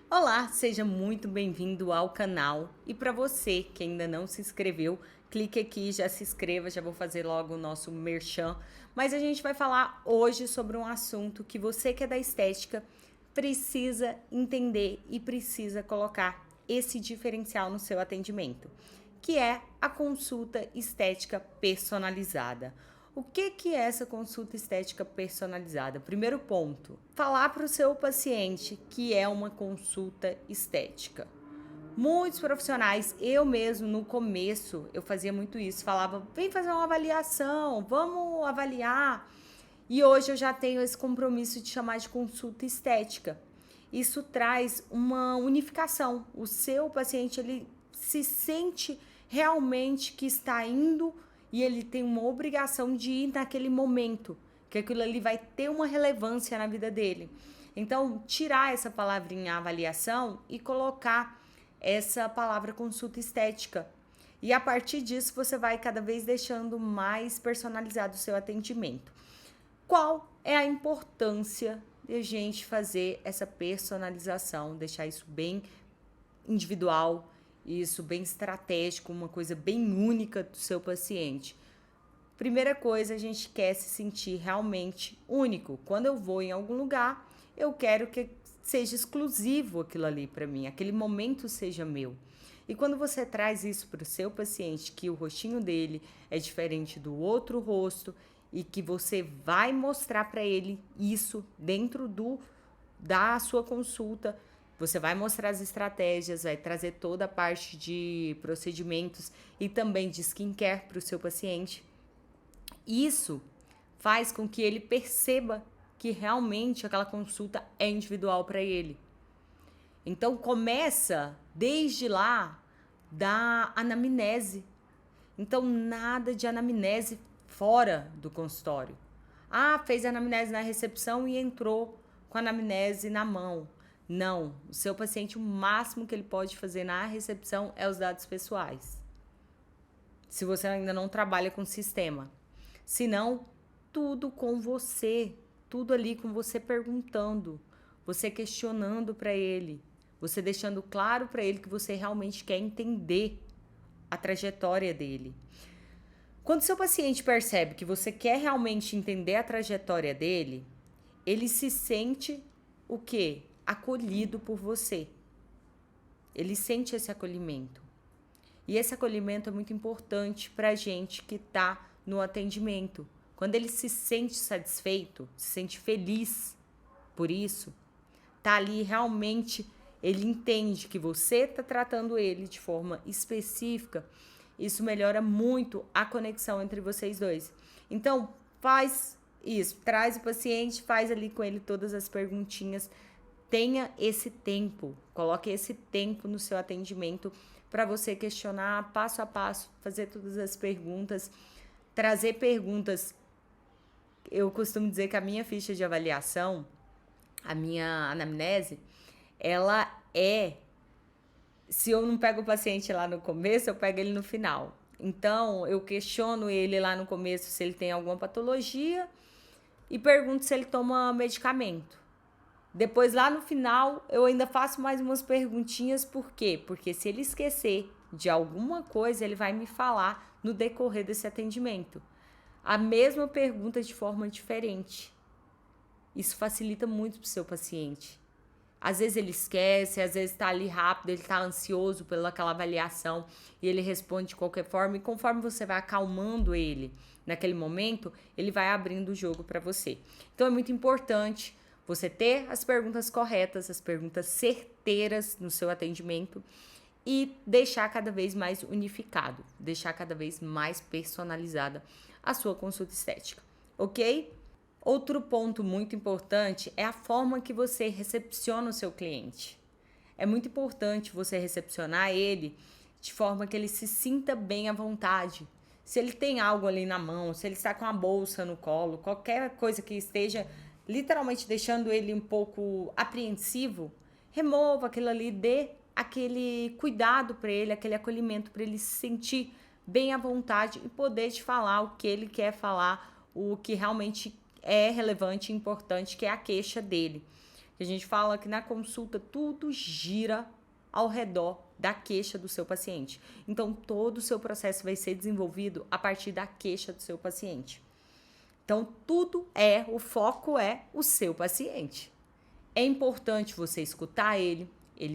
Olá, seja muito bem-vindo ao canal. E para você que ainda não se inscreveu, clique aqui, já se inscreva, já vou fazer logo o nosso merchan. Mas a gente vai falar hoje sobre um assunto que você que é da estética precisa entender e precisa colocar esse diferencial no seu atendimento, que é a consulta estética personalizada. O que é essa consulta estética personalizada? Primeiro ponto, falar para o seu paciente que é uma consulta estética. Muitos profissionais, eu mesmo no começo, eu fazia muito isso, falava, vem fazer uma avaliação, vamos avaliar. E hoje eu já tenho esse compromisso de chamar de consulta estética. Isso traz uma unificação. O seu paciente, ele se sente realmente que está indo e ele tem uma obrigação de ir naquele momento, que aquilo ali vai ter uma relevância na vida dele. Então, tirar essa palavrinha avaliação e colocar essa palavra consulta estética. E a partir disso, você vai cada vez deixando mais personalizado o seu atendimento. Qual é a importância de a gente fazer essa personalização, deixar isso bem individual, isso bem estratégico, uma coisa bem única do seu paciente? Primeira coisa, a gente quer se sentir realmente único. Quando eu vou em algum lugar, eu quero que seja exclusivo aquilo ali para mim, aquele momento seja meu. E quando você traz isso para o seu paciente, que o rostinho dele é diferente do outro rosto e que você vai mostrar para ele isso dentro da sua consulta, você vai mostrar as estratégias, vai trazer toda a parte de procedimentos e também de skincare para o seu paciente. Isso faz com que ele perceba que realmente aquela consulta é individual para ele. Então começa desde lá da anamnese. Então nada de anamnese fora do consultório. Ah, fez a anamnese na recepção e entrou com a anamnese na mão. Não, o seu paciente, o máximo que ele pode fazer na recepção é os dados pessoais. Se você ainda não trabalha com sistema. Se não, tudo com você, tudo ali com você perguntando, você questionando para ele, você deixando claro para ele que você realmente quer entender a trajetória dele. Quando seu paciente percebe que você quer realmente entender a trajetória dele, ele se sente o quê? Acolhido por você. Ele sente esse acolhimento. E esse acolhimento é muito importante para a gente que está no atendimento. Quando ele se sente satisfeito, se sente feliz por isso, tá ali realmente, ele entende que você está tratando ele de forma específica. Isso melhora muito a conexão entre vocês dois. Então, faz isso, traz o paciente, faz ali com ele todas as perguntinhas. Tenha esse tempo, coloque esse tempo no seu atendimento para você questionar passo a passo, fazer todas as perguntas, trazer perguntas. Eu costumo dizer que a minha ficha de avaliação, a minha anamnese, ela é, se eu não pego o paciente lá no começo, eu pego ele no final. Então, eu questiono ele lá no começo se ele tem alguma patologia e pergunto se ele toma medicamento. Depois, lá no final, eu ainda faço mais umas perguntinhas. Por quê? Porque se ele esquecer de alguma coisa, ele vai me falar no decorrer desse atendimento. A mesma pergunta de forma diferente. Isso facilita muito para o seu paciente. Às vezes ele esquece, às vezes está ali rápido, ele está ansioso pelaquela avaliação e ele responde de qualquer forma. E conforme você vai acalmando ele naquele momento, ele vai abrindo o jogo para você. Então é muito importante você ter as perguntas corretas, as perguntas certeiras no seu atendimento e deixar cada vez mais unificado, deixar cada vez mais personalizada a sua consulta estética, ok? Outro ponto muito importante é a forma que você recepciona o seu cliente. É muito importante você recepcionar ele de forma que ele se sinta bem à vontade. Se ele tem algo ali na mão, se ele está com a bolsa no colo, qualquer coisa que esteja literalmente deixando ele um pouco apreensivo, remova aquilo ali, dê aquele cuidado para ele, aquele acolhimento para ele se sentir bem à vontade e poder te falar o que ele quer falar, o que realmente é relevante e importante, que é a queixa dele. que a gente fala que na consulta tudo gira ao redor da queixa do seu paciente. Então, todo o seu processo vai ser desenvolvido a partir da queixa do seu paciente. Então, o foco é o seu paciente. É importante você escutar ele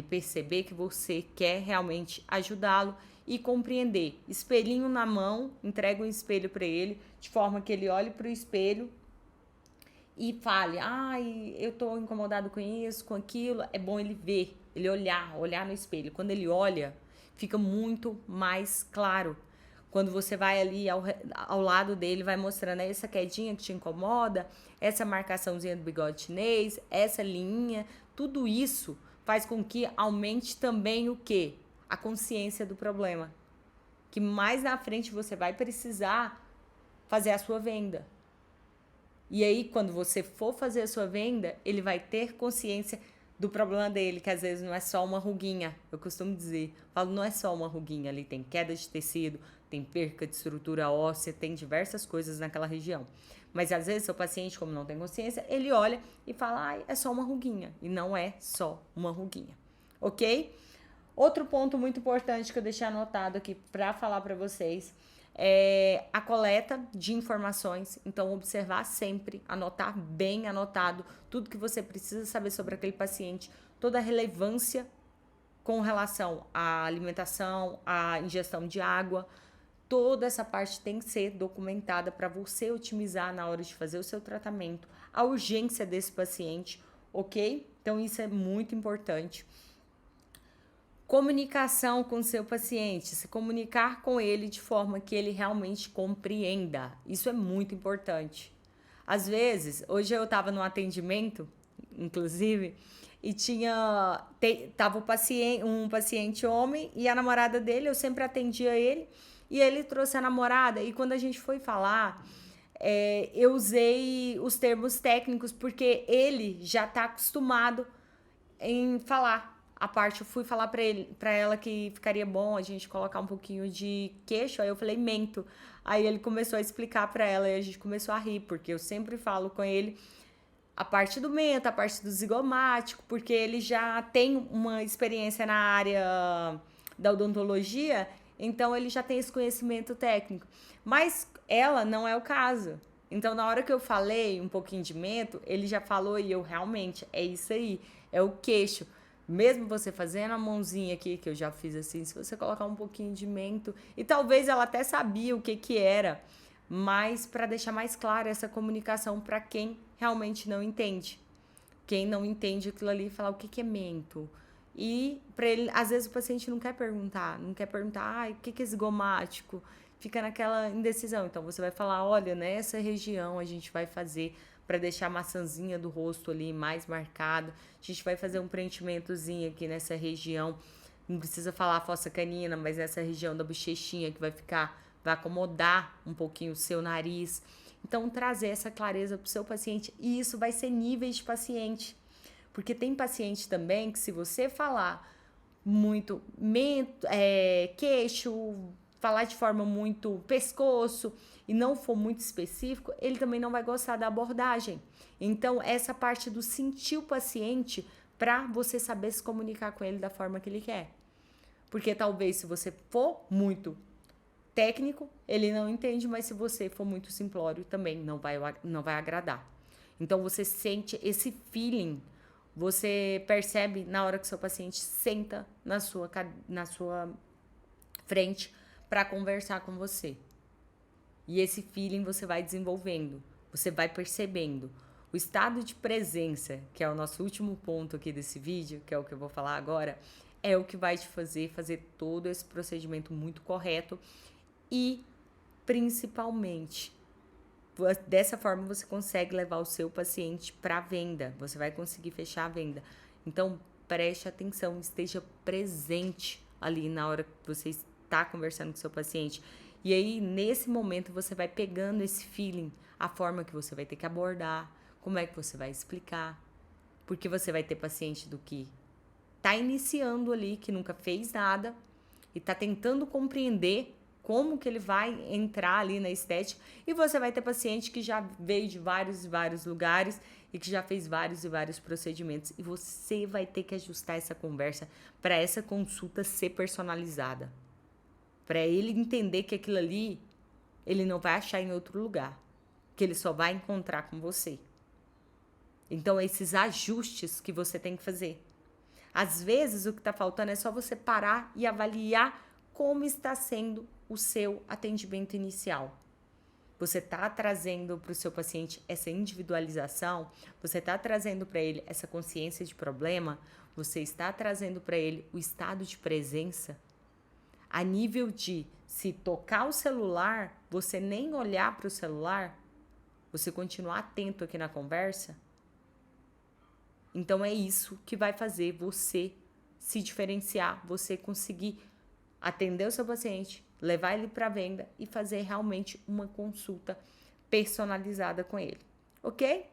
perceber que você quer realmente ajudá-lo e compreender. Espelhinho na mão, entrega um espelho para ele, de forma que ele olhe para o espelho e fale, eu tô incomodado com isso, com aquilo. É bom ele ver, ele olhar no espelho. Quando ele olha, fica muito mais claro. Quando você vai ali ao lado dele, vai mostrando essa quedinha que te incomoda, essa marcaçãozinha do bigode chinês, essa linha, tudo isso faz com que aumente também o quê? A consciência do problema. Que mais na frente você vai precisar fazer a sua venda. E aí, quando você for fazer a sua venda, ele vai ter consciência do problema dele, que às vezes não é só uma ruguinha. Eu costumo dizer, não é só uma ruguinha, ali tem queda de tecido, tem perca de estrutura óssea, tem diversas coisas naquela região. Mas às vezes seu paciente, como não tem consciência, ele olha e fala, é só uma ruguinha. E não é só uma ruguinha, ok? Outro ponto muito importante que eu deixei anotado aqui para falar para vocês é a coleta de informações. Então, observar sempre, anotar bem anotado tudo que você precisa saber sobre aquele paciente, toda a relevância com relação à alimentação, à ingestão de água. Toda essa parte tem que ser documentada para você otimizar na hora de fazer o seu tratamento, a urgência desse paciente, ok? Então, isso é muito importante. Comunicação com o seu paciente, se comunicar com ele de forma que ele realmente compreenda. Isso é muito importante. Às vezes, hoje eu estava no atendimento, inclusive, e tava um paciente homem e a namorada dele, eu sempre atendia ele, e ele trouxe a namorada, e quando a gente foi falar, eu usei os termos técnicos, porque ele já está acostumado em falar. A parte, eu fui falar pra ela que ficaria bom a gente colocar um pouquinho de queixo, aí eu falei mento. Aí ele começou a explicar pra ela e a gente começou a rir, porque eu sempre falo com ele a parte do mento, a parte do zigomático, porque ele já tem uma experiência na área da odontologia, então ele já tem esse conhecimento técnico. Mas ela não é o caso. Então, na hora que eu falei um pouquinho de mento, ele já falou e eu realmente, é isso aí, é o queixo. Mesmo você fazendo a mãozinha aqui, que eu já fiz assim, se você colocar um pouquinho de mento, e talvez ela até sabia o que era, mas para deixar mais clara essa comunicação para quem realmente não entende. Quem não entende aquilo ali, falar o que é mento. E para ele, às vezes o paciente não quer perguntar, o que é zigomático? Fica naquela indecisão. Então você vai falar, olha, nessa região a gente vai fazer para deixar a maçãzinha do rosto ali mais marcada. A gente vai fazer um preenchimentozinho aqui nessa região. Não precisa falar a fossa canina, mas nessa região da bochechinha que vai acomodar um pouquinho o seu nariz. Então, trazer essa clareza para o seu paciente. E isso vai ser níveis de paciente. Porque tem paciente também que, se você falar muito queixo, falar de forma muito pescoço e não for muito específico, ele também não vai gostar da abordagem. Então, essa parte do sentir o paciente para você saber se comunicar com ele da forma que ele quer. Porque talvez se você for muito técnico, ele não entende, mas se você for muito simplório, também não vai agradar. Então, você sente esse feeling, você percebe na hora que seu paciente senta na sua frente para conversar com você. E esse feeling você vai desenvolvendo, você vai percebendo. O estado de presença, que é o nosso último ponto aqui desse vídeo, que é o que eu vou falar agora, é o que vai te fazer todo esse procedimento muito correto e, principalmente, dessa forma você consegue levar o seu paciente para a venda, você vai conseguir fechar a venda. Então, preste atenção, esteja presente ali na hora que você está conversando com o seu paciente. E aí, nesse momento, você vai pegando esse feeling, a forma que você vai ter que abordar, como é que você vai explicar. Porque você vai ter paciente do que tá iniciando ali, que nunca fez nada, e tá tentando compreender como que ele vai entrar ali na estética, e você vai ter paciente que já veio de vários e vários lugares e que já fez vários e vários procedimentos, e você vai ter que ajustar essa conversa para essa consulta ser personalizada, para ele entender que aquilo ali ele não vai achar em outro lugar, que ele só vai encontrar com você. Então, esses ajustes que você tem que fazer. Às vezes, o que está faltando é só você parar e avaliar como está sendo o seu atendimento inicial. Você está trazendo para o seu paciente essa individualização, você está trazendo para ele essa consciência de problema, você está trazendo para ele o estado de presença, a nível de se tocar o celular, você nem olhar para o celular, você continuar atento aqui na conversa. Então é isso que vai fazer você se diferenciar, você conseguir atender o seu paciente, levar ele para venda e fazer realmente uma consulta personalizada com ele, ok?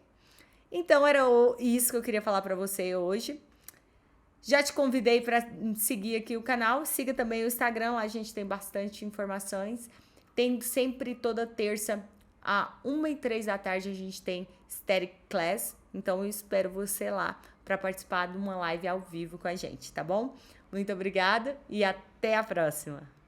Então era isso que eu queria falar para você hoje. Já te convidei para seguir aqui o canal, siga também o Instagram, lá a gente tem bastante informações. Tem sempre toda terça, às 1h03 da tarde, a gente tem Aesthetic Class. Então eu espero você lá para participar de uma live ao vivo com a gente, tá bom? Muito obrigada e até a próxima!